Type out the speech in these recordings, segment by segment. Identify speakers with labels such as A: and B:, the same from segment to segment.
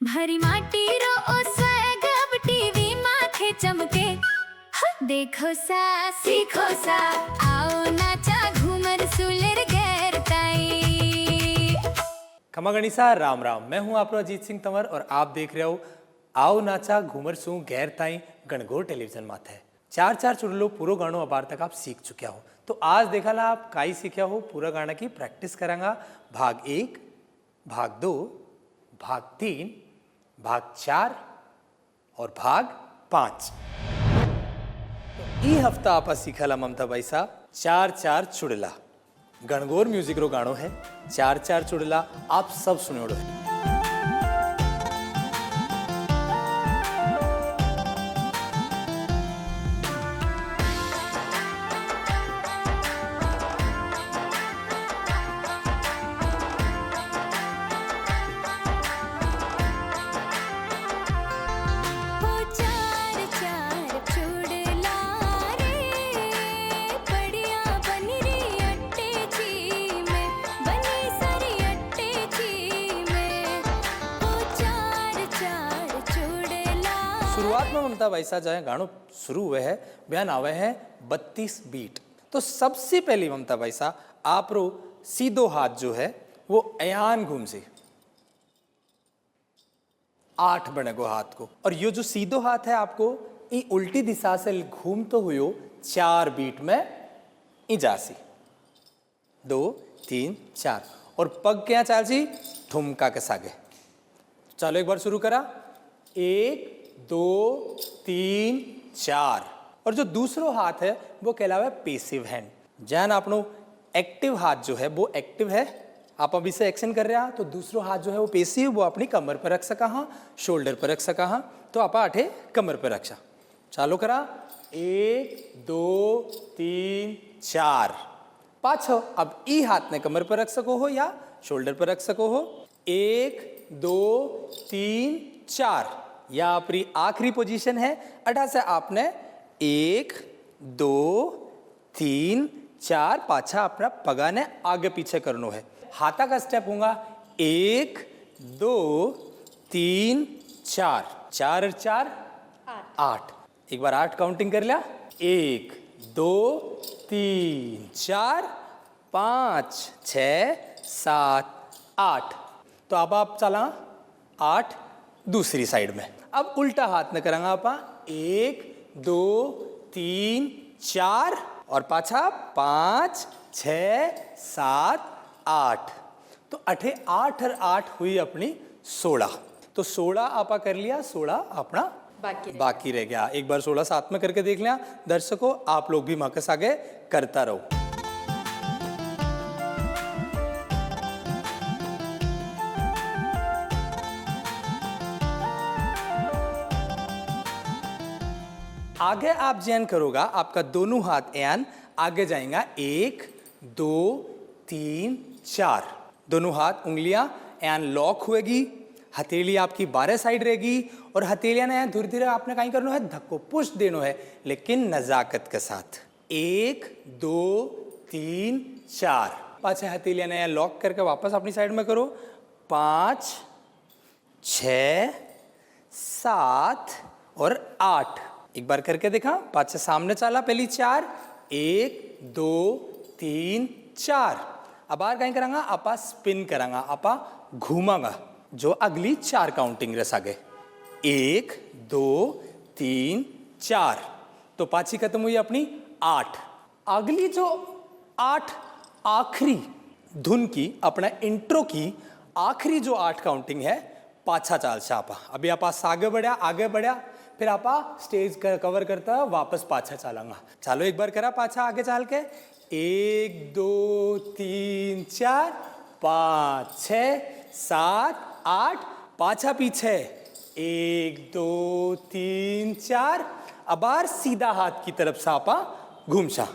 A: भरी माटी रो ओ स्वैग अब टीवी माथे चमके। देखो सा सीखो सा आओ नाचा घूमर सुलेर गैर ताई।
B: खमा गणिसा राम राम। मैं हूं आपरो अजीत सिंह तंवर और आप देख रहे हो आओ नाचा घूमर सू गैर ताई गणगौर टेलीविजन माथे। चार चार चुड़लो पूरा गानो अबार तक आप सीख चुक्या हो। तो आज देखा ला आप काई सीख्या हो, पूरा गाना की प्रैक्टिस करांगा। भाग 1, भाग 2, भाग 3, भाग 4 और भाग 5। तो ई हफ्ता आप सीखला ममता भाई साहब चार चार चुड़ला। गणगौर म्यूजिक रो गानो है चार चार चुड़ला, आप सब सुनोड़ो है। शुरुआत में ममता भाई साहब जहाँ गानो शुरू हुए है बयान आवे हैं 32 बीट। तो सबसे पहले ममता भाई साहब आप रो सीधो हाथ जो है वो अयान घूम से 8 बनेगो हाथ को, और ये जो सीधो हाथ है आपको ये उल्टी दिशा से घूम तो हुयो 4 बीट में इजासी 2 3 4, और पग क्या चाल जी ठुमका के सागे। चलो एक बार शुरू करा 1 2 3 4, और जो दूसरो हाथ है वो कहलावा पेसिव हैंड। जैन आपनो एक्टिव हाथ जो है वो एक्टिव है, आप अभी से एक्शन कर रहे हैं, तो दूसरो हाथ जो है वो पेसिव, वो अपनी कमर पर रख सका हाँ, शोल्डर पर रख सका हाँ, तो आप आठे कमर पर रखा। चालू करा 1 2 3 4 5। अब ई हाथ ने कमर पर रख सको हो या शोल्डर पर रख सको हो। 1 2 3 4 या अपनी आखिरी पोजीशन है अठा से आपने 1 2 3 4 पाछा अपना पगा ने आगे पीछे करनो है। हाथा का स्टेप होगा 1 2 3 4 4 और 4 8। एक बार 8 काउंटिंग कर लिया 1 2 3 4 5 6 7 8। तो अब आप चला 8 दूसरी साइड में। अब उल्टा हाथ न करांगा आपा 1 2 3 4 और पाछा 5 6 7 8। तो 8 और 8 हुई अपनी 16। तो 16 आपा कर लिया, 16 अपना बाकी रह गया। एक बार 16 साथ में करके देख लिया। दर्शकों आप लोग भी मकस आगे करता रहो। आगे आप जैन करोगा आपका दोनों हाथ एन आगे जाएगा 1 2 3 4। दोनों हाथ उंगलियां एन लॉक हुएगी, हथेली आपकी 12 साइड रहेगी, और हथेलियां ने धीरे धीरे आपने कहीं करना है धक्को पुश देनो है, लेकिन नजाकत के साथ। 1 2 3 4 पाछे हथेलियां ने लॉक करके वापस अपनी साइड में करो। 5 6 7 और 8। एक बार करके देखा, पाछे सामने चला पहली 4 1 2 3 4। अब बार कहीं करांगा आपा स्पिन करांगा, आपा घूमांगा जो अगली 4 काउंटिंग रस आगे 1 2 3 4। तो पाछी खत्म हुई अपनी 8। अगली जो 8 आखिरी धुन की अपना इंट्रो की आखिरी जो 8 काउंटिंग है पाछा चाल से आपा। अभी आपा आगे बढ़ा फिर आपा स्टेज कवर करता वापस पाछा चलांगा। चलो एक बार करा पाछा आगे चाल के 1 2 3 4 5 6 7 8 पाछा पीछे 1 2 3 4। अब बार सीधा हाथ की तरफ से आपा घूमसा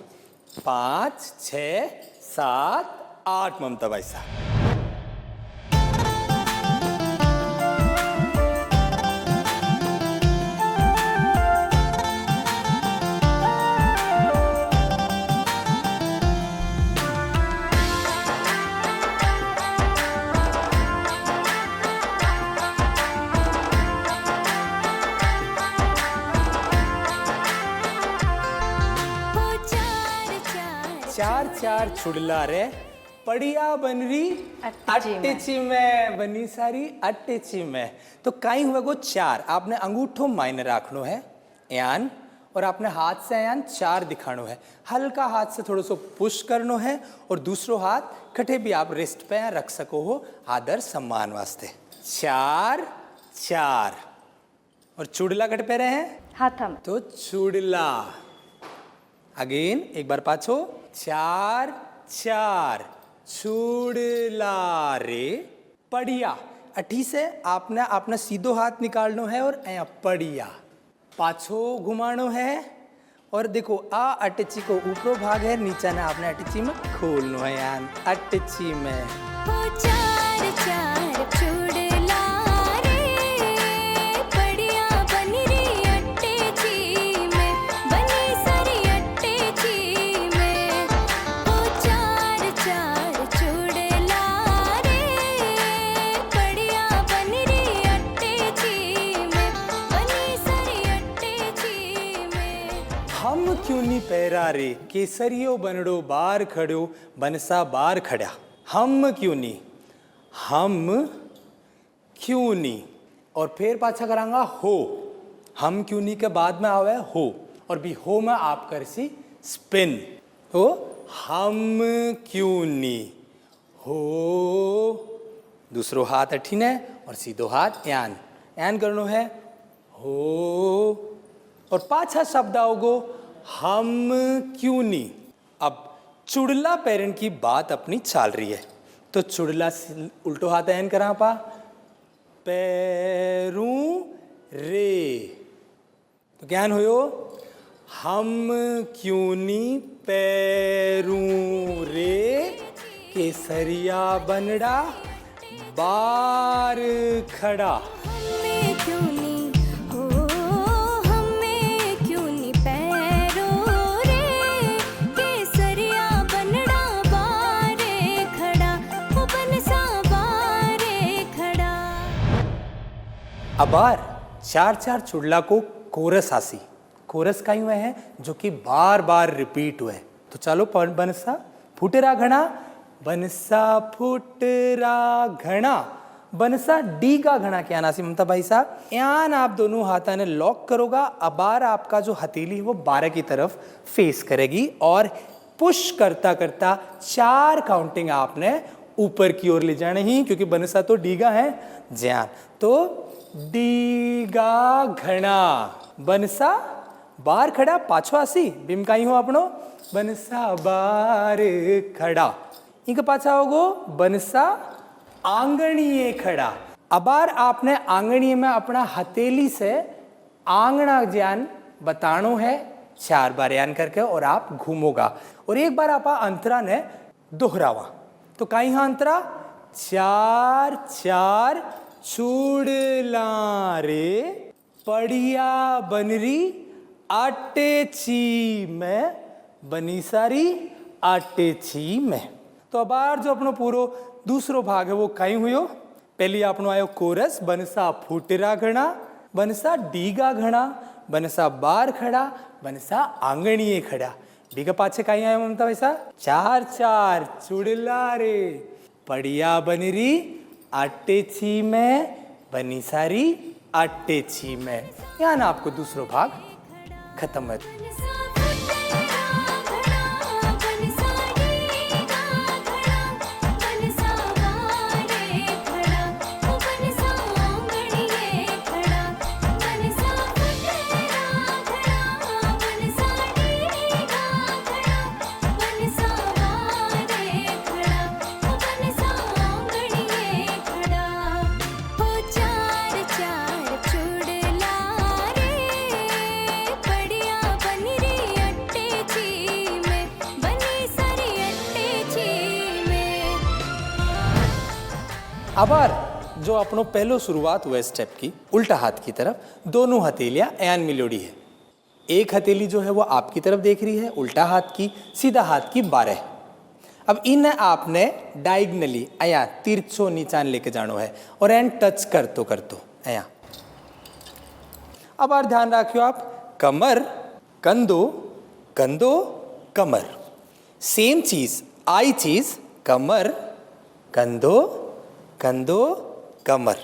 B: 5 6 7 8 ममता भाई साहब। चार चुड़ला रे पड़िया बनरी अट्टेची में बनी सारी अट्टेची में। तो काई हुआ गो चार, आपने अंगूठो मायने राखनो है यान, और आपने हाथ से यान चार दिखानो है। हल्का हाथ से थोड़ा सो पुश करनो है और दूसरो हाथ कटे भी आप रिस्ट पे रख सको हो आदर सम्मान वास्ते। चार चार और चुड़ला कट पे रहे हैं
C: हाथम
B: तो चुड़ला। अगेन एक बार पाछो, चार चार चुड़ला रे पड़िया। अठी से आपने अपना सीधो हाथ निकालनो है और ऐ पड़िया पाछो घुमानो है। और देखो आ अटची को ऊपरो भाग है, नीचा ने आपने अटची में खोलनो है यान अटची में।
A: ओ चार चार चुड़ला रे पड़िया बनरी अट्टेची में, बनी सारी अट्टेची में। ओ चार चार चुड़ला रे पड़िया बनरी अट्टेची में, बनी सारी अट्टेची में।
B: हम क्यों नी पैरा रे केसरियो बनड़ो बार खड़ो बनसा बार खड़ा। हम क्यों नी, हम क्यों नी और फिर पाछा करांगा हो। हम क्यों नी के बाद में आवे हो और भी हो में आप कर सी स्पिन हो। हम क्यों नी हो, दूसरो हाथ अठीने और सीधो हाथ यान यान करनो है हो। और पाछा शब्द आओगो हम क्यों नी। अब चुड़ला पेरेंट की बात अपनी चाल रही है तो चुड़ला उल्टो हाथ एन करा पा पैरू रे। तो ज्ञान होयो हम क्यों नी पैरू रे केसरिया बनड़ा बार खड़ा।
A: हमें क्यों नी हो, हमें क्यों नी पैरों रे केसरिया बनड़ा बारे खड़ा, ओ बनसा बारे खड़ा।
B: अबार चार चार चुड़ला को कोरस आसी। कोरस का हुए हैं जो कि बार बार रिपीट हुए। तो चलो बनसा फुटरा घना, बनसा फुटरा घना, बनसा डी का घना क्या नासी ममता भाई साहब। यान आप दोनों हाथा ने लॉक करोगा। अबार आपका जो हथेली है वो 12 की तरफ फेस करेगी और पुश करता करता चार काउंटिंग आपने ऊपर की ओर ले जाने ही, क्योंकि बनसा तो डीगा है ज्ञान। तो डीगा घना बनसा बार खड़ा पाछो आसी बिमकाई हो अपनो बनसा बार खड़ा। इनके पाछा होगो बनसा आंगणीय खड़ा। अबार आपने आंगणीय में अपना हथेली से आंगना ज्ञान बतानो है 4 बार यान करके और आप घूमोगा। और एक बार आप अंतरा ने दोहरावा। तो कहीं हाँ अंतरा चार चार चुड़ला रे पड़िया बनरी आटेची में, बनी सारी आटेची में। तो अबार जो अपनो पूरो दूसरो भाग है वो कहीं हुयो। पहली आपनो आयो कोरस, बनसा फुटरा घना, बनसा डीगा घना, बनसा बार खड़ा, बनसा आंगणीय खड़ा। डीगा पाछे कहीं आयो ममता वैसा चार चार चुड़ला रे पड़िया बनरी आटेची में, बनी सारी आटेची में। यहाँ ना आपको दूसरो भाग खत्म है।
A: बनसा फुटरा घड़ा, बनसा डीगा घड़ा, बनसा बारे खड़ा, ओ बनसा आंगणीय खड़ा। बनसा फुटरा घड़ा, बनसा डीगा घड़ा, बनसा बारे खड़ा, ओ बनसा आंगणीय खड़ा। हो चार चार चुड़ला रे पड़िया बनरी अट्टेची में, बनी सारी अट्टेची में।
B: अबार जो अपनो पहलो शुरुआत हुआ स्टेप की उल्टा हाथ की तरफ, दोनों हथेलियां एन मिलोड़ी है। एक हथेली जो है वो आपकी तरफ देख रही है उल्टा हाथ की, सीधा हाथ की 12। अब इन्हें आपने डायगनली अया तिरछो नीचान लेके जानो है और एन टच करतो करतो अया। अब ध्यान रखियो आप कमर कंधो कंधो कमर, सेम चीज आई चीज कमर कंधो कंधो कमर।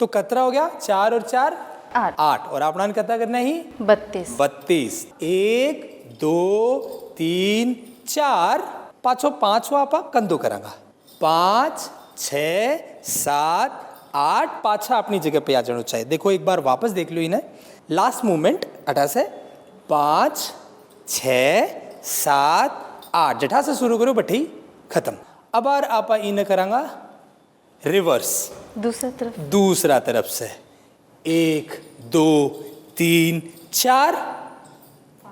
B: तो कतरा हो गया 4 और 4 8 और आपना कतरा करना ही
C: 32
B: 32 1 2 3 4 पाछो 5 आपा कंधो करांगा 5 6 7 8 पाछा अपनी जगह पे आ जाना चाहिए। देखो एक बार वापस देख लो इन्हें लास्ट मूवमेंट 8 से 5 6 7 8 जठा से शुरू करो बठी खत्म। अब बार आपा इन्हें करांगा रिवर्स दूसरा तरफ से 1 2 3 4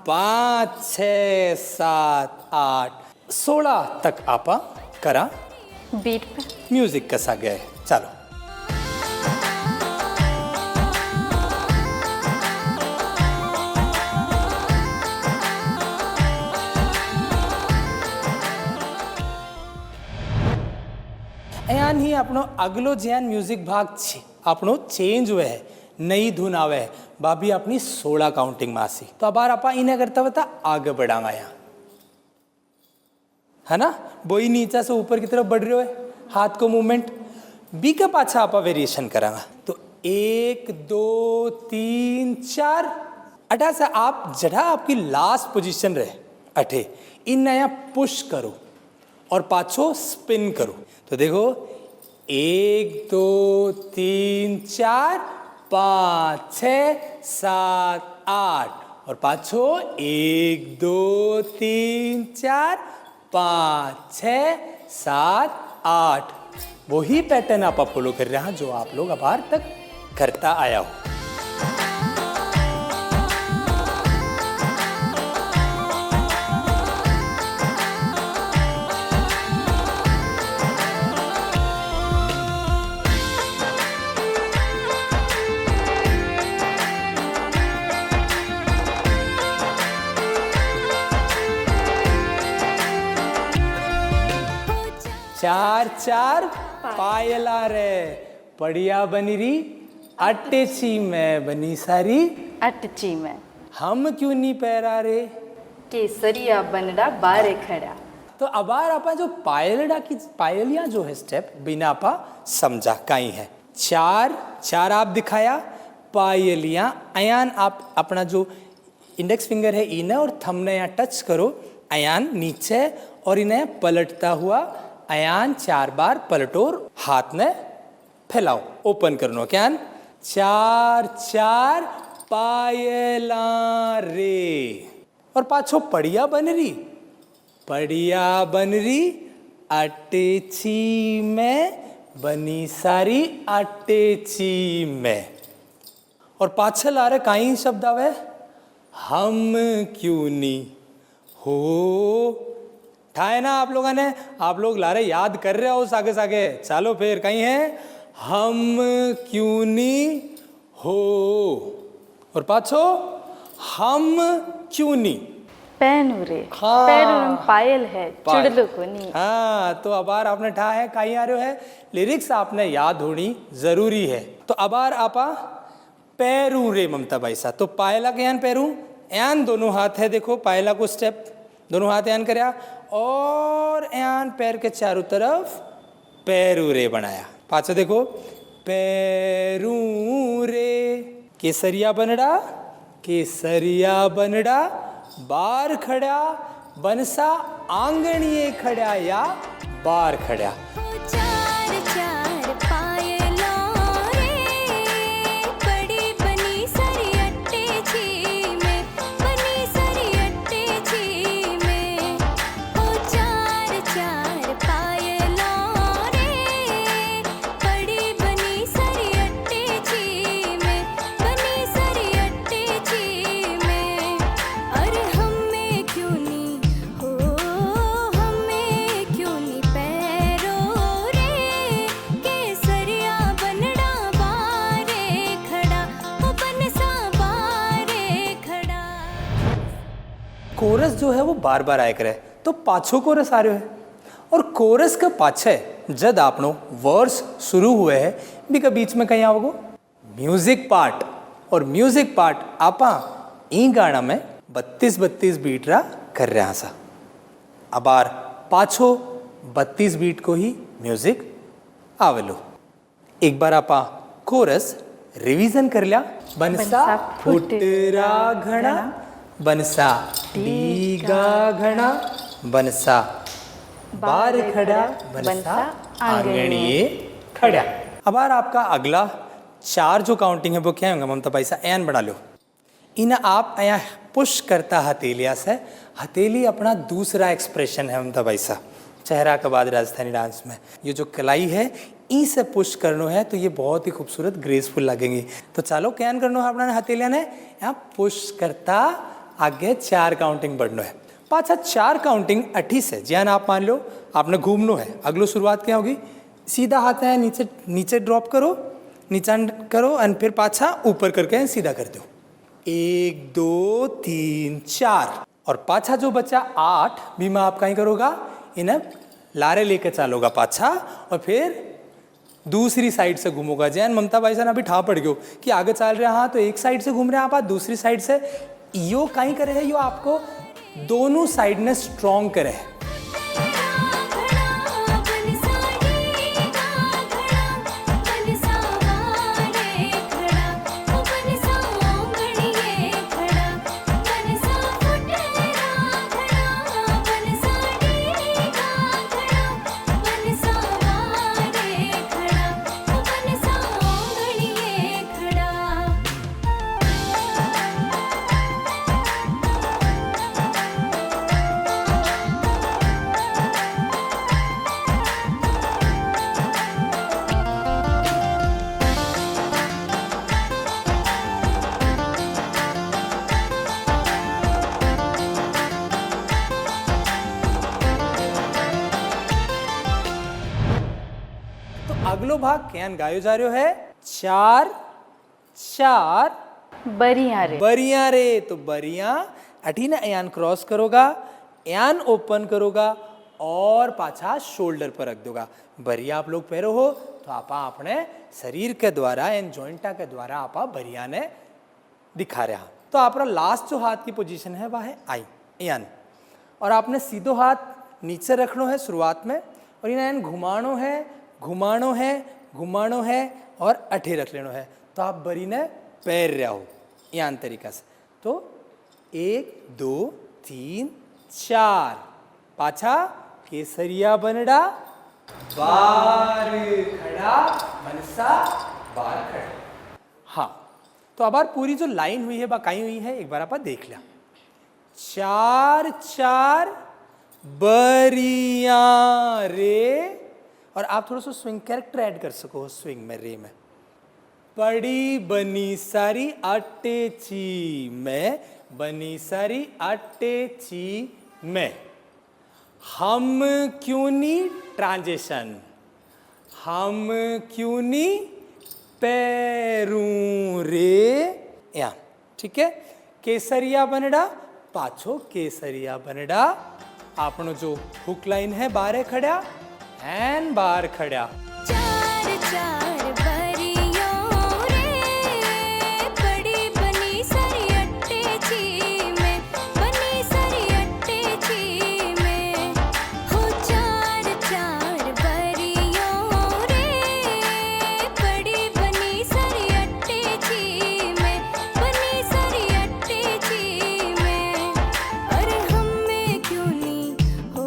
B: 5 6 7 8 16 तक आपा करा
C: बीट पे
B: म्यूजिक कसा गए। चलो अयान ही अपनो अगलो ज्यान म्यूजिक भाग अपनो चेंज हुए है नई धुन आवे है बाबी अपनी 16 काउंटिंग में आसी। तो अब बार आपा इन्हें करता बता आगे बढ़ांगा यहाँ है ना बोई नीचा से ऊपर की तरफ बढ़ रहे हो हाथ को मूवमेंट बी का पाछा आपा वेरिएशन करांगा। तो 1 2 3 4 अठा से आप जड़ा आपकी लास्ट पोजीशन रहे अठे इन नया पुश करो और पाछो स्पिन करो। तो देखो 1 2 3 4 5 6 7 8 और पाछो 1 2 3 4 5 6 7 8 वही पैटर्न आप फॉलो कर रहे हैं जो आप लोग अबार तक करता आया हो। चार चार पायला रे पड़िया बनी री अटेची में बनी सारी
C: अटची में
B: हम क्यों नहीं पैरा रे
C: केसरिया बनड़ा बारे खड़ा।
B: तो अबार आपा जो पायलडा की पायलियां जो है स्टेप बिना आपा समझा कहीं है 4 4 आप दिखाया पायलियां अयान आप अपना जो इंडेक्स फिंगर है इन्हें और थंब ने यहाँ टच करो अयान नीचे और इन्हें पलटता हुआ अयान 4 बार पलटोर हाथ ने फैलाओ ओपन करनो क्या 4 4 पायला रे और पाछो पड़िया बन रही अटेची में बनी सारी अटेची में और पाछल आ रहे कहीं शब्द आवे हम क्यों नहीं हो ठाए ना आप लोगों ने आप लोग लारे याद कर रहे हो सागे सागे चलो फिर कहीं है हम क्यों नहीं हो और पाछो हम क्यों नहीं
C: पैनु रे
B: हाँ।
C: पैनु में पायल है चुड़लो को नहीं।
B: हाँ तो अबार आपने ठा है कहीं आ रहे है लिरिक्स आपने याद होनी जरूरी है। तो अबार आपा पैरू रे ममता भाई साहब तो पायला के यान पैरू यान दोनों हाथ है देखो पायला को स्टेप दोनों हाथ यान करया और यान पैर के चारों तरफ पैरू रे बनाया पाछे देखो पैरू रे केसरिया बनड़ा बार खड़ा बनसा आंगणिये खड़ा या बार खड़ा।
A: चार चार पायलों रे पड़ी बनी सारी अटेची में बनी सारी अटेची में ओ चार चार पायलों रे पड़ी बनी सारी अटेची में बनी सारी अटेची में अरे हमें क्यों नहीं हो हमें क्यों नहीं पैरों रे केसरिया बनड़ा बारे खड़ा ओ बनसा बारे खड़ा।
B: कोरस जो है वो बार बार आया करे तो पाछो कोरस आ रहे है और कोरस के पाछे जब आपनो वर्स शुरू हुए है भी का बीच में कहीं आओगे म्यूजिक पार्ट और म्यूजिक पार्ट आपा ई गाना में 32 बीट रा कर रहा सा अबार पाछो 32 बीट को ही म्यूजिक आवेलो। एक बार आपा कोरस रिवीजन कर लिया। बनसा फुटरा घना, बनसा डीगा घना, बनसा बार खड़ा, बनसा आंगणिए खड़ा। अब आपका अगला 4 जो काउंटिंग है वो क्या होगा ममता भाई साहब? एन बना लो। इन आप अया पुश करता हथेलिया से, हथेली अपना दूसरा एक्सप्रेशन है ममता भाई साहब चेहरा के बाद राजस्थानी डांस में। ये जो कलाई है ई से पुश करनो है तो ये बहुत ही खूबसूरत ग्रेसफुल लगेंगी। तो चलो कैन करनो है अपना हथेलिया ने यहाँ पुश करता आगे 4 काउंटिंग बढ़नो है। पाछा 4 काउंटिंग 28 से ज्यान आप मान लो आपने घूमनो है। अगलो शुरुआत क्या होगी? सीधा हाथ है नीचे नीचे ड्रॉप करो, नीचा करो और फिर पाछा ऊपर करके सीधा कर दो। 1 2 3 4 और पाछा जो बचा 8 भी मैं आप कहीं करोगा इन्हें लारे लेके चलोगा पाछा और फिर दूसरी साइड से घूमोगा। जैन ममता भाई साहब अभी ठा पड़ गयो कि आगे चल रहे हाँ तो एक साइड से घूम रहे हैं आप दूसरी साइड से। यो कहीं करे है यो आपको दोनों साइड ने स्ट्रॉन्ग करे है। अगलो भाग कैन गायो जा रहा है 4 4
C: बरिया रे।
B: बरिया रे। तो बरिया अठीने अयान क्रॉस करोगा, अयान ओपन करोगा और पाछा शोल्डर पर रख दोगा। बरिया आप लोग पैरो हो तो आपा अपने शरीर के द्वारा इन जॉइंटा के द्वारा आपा बरिया ने दिखा रहा। तो आपका लास्ट जो हाथ की पोजीशन है वह है आई अयान और आपने सीधो हाथ नीचे रखनो है शुरुआत में और इन्हें घुमानो है घुमानो है घुमानो है और अठे रख लेनो है। तो आप बरी ने पैर रहा हो यान तरीका से। तो 1 2 3 4 पाछा केसरिया बनड़ा बार खड़ा, मनसा बार खड़ा। हाँ तो अब पूरी जो लाइन हुई है बाकाई हुई है एक बार आप देख लिया। 4 4 बरिया रे और आप थोड़ा सा स्विंग कैरेक्टर ऐड कर सको स्विंग में रे में। पड़ी बनी सारी आटे ची में, बनी सारी आटे ची में। हम क्यों नहीं ट्रांजिशन, हम क्यों नहीं पैरूं रे या। ठीक है केसरिया बनड़ा पाछो केसरिया बनड़ा। आपनो जो हुक लाइन है बारे खड़ा एन बार खड़ा।
A: 4 4 बरियों रे पड़ी बनी सारी अट्टे ची में, बनी सारी अट्टे ची में। हो 4 4 बरियों रे पड़ी बनी सारी अट्टे ची में, बनी सारी अट्टे ची में। अरे हमें क्यों नहीं हो,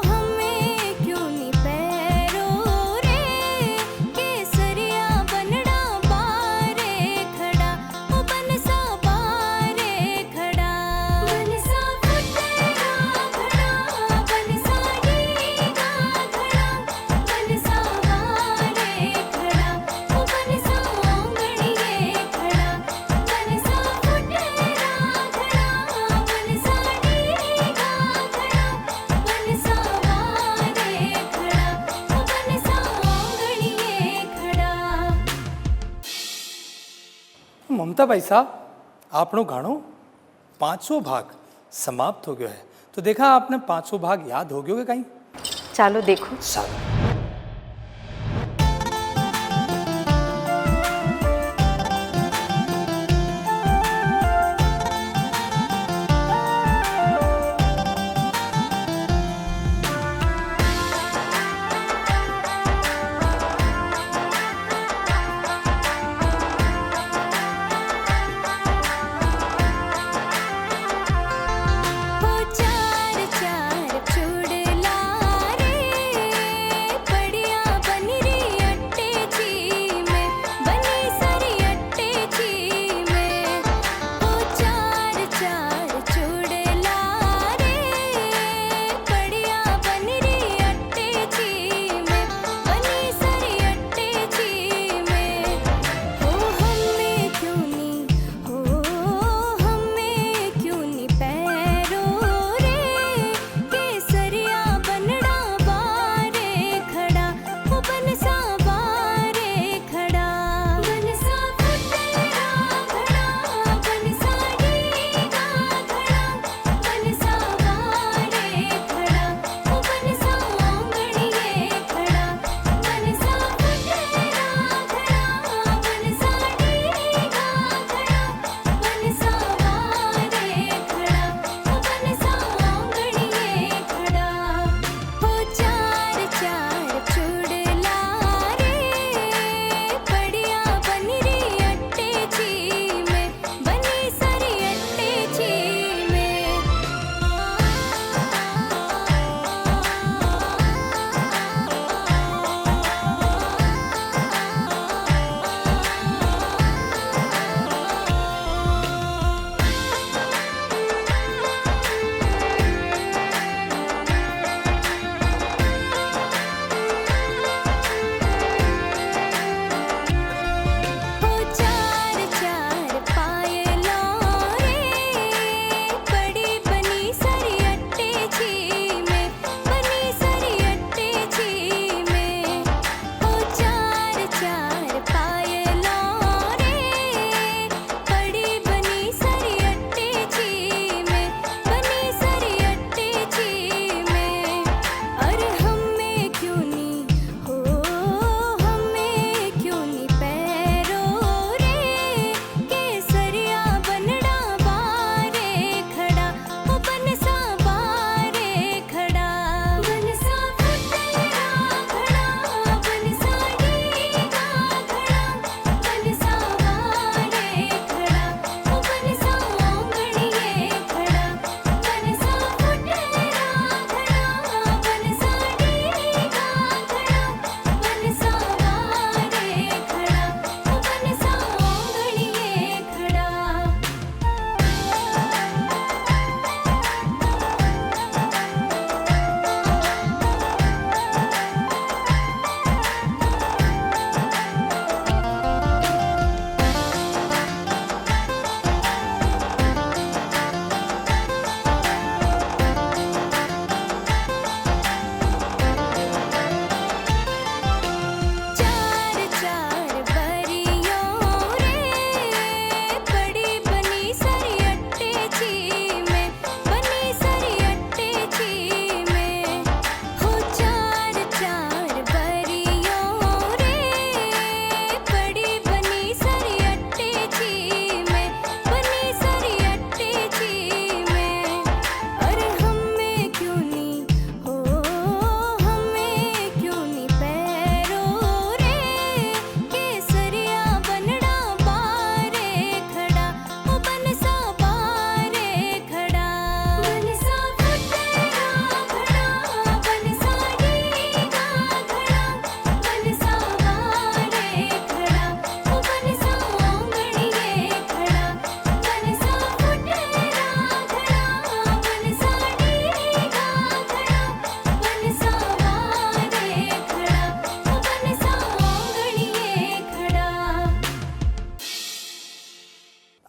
A: हमें क्यों नहीं पैरो रे, केसरिया बनड़ा बारे खड़ा, ओ बनसा बारे खड़ा। बनसा फुटेरा खड़ा, बनसा डीगा खड़ा, बनसा बारे खड़ा, ओ बनसा आंगणिए खड़ा। बनसा फुटेरा खड़ा, बनसा डीगा खड़ा, बनसा बारे खड़ा, ओ बनसा आंगणिए खड़ा।
B: ममता भाई साहब आपनो गानो 500 भाग समाप्त हो गयो है। तो देखा आपने 500 भाग याद हो गयो कहीं?
C: चालो देखो।
B: सालो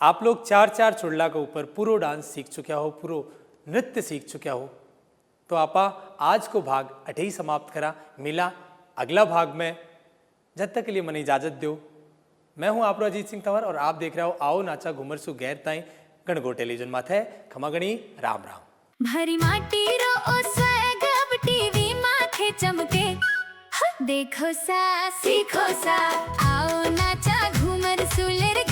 B: आप लोग चार चार चुड़ला के ऊपर पूरा डांस सीख चुका हो, पूरा नृत्य सीख चुका हो। तो आपा आज को भाग अठे ही समाप्त करा। मिला अगला भाग में, जब तक के लिए मने इजाजत दो। मैं हूं आप अजीत सिंह तंवर और आप देख रहे हो आओ नाचा घूमर सु गैर ताई गणगो टेलीविजन माथे। खमागणी राम राम।
A: भरी माटी रो ओ स्वैग अब टीवी माथे चमके। देखो सा सीखो सा आओ नाचा घूमर सुलेर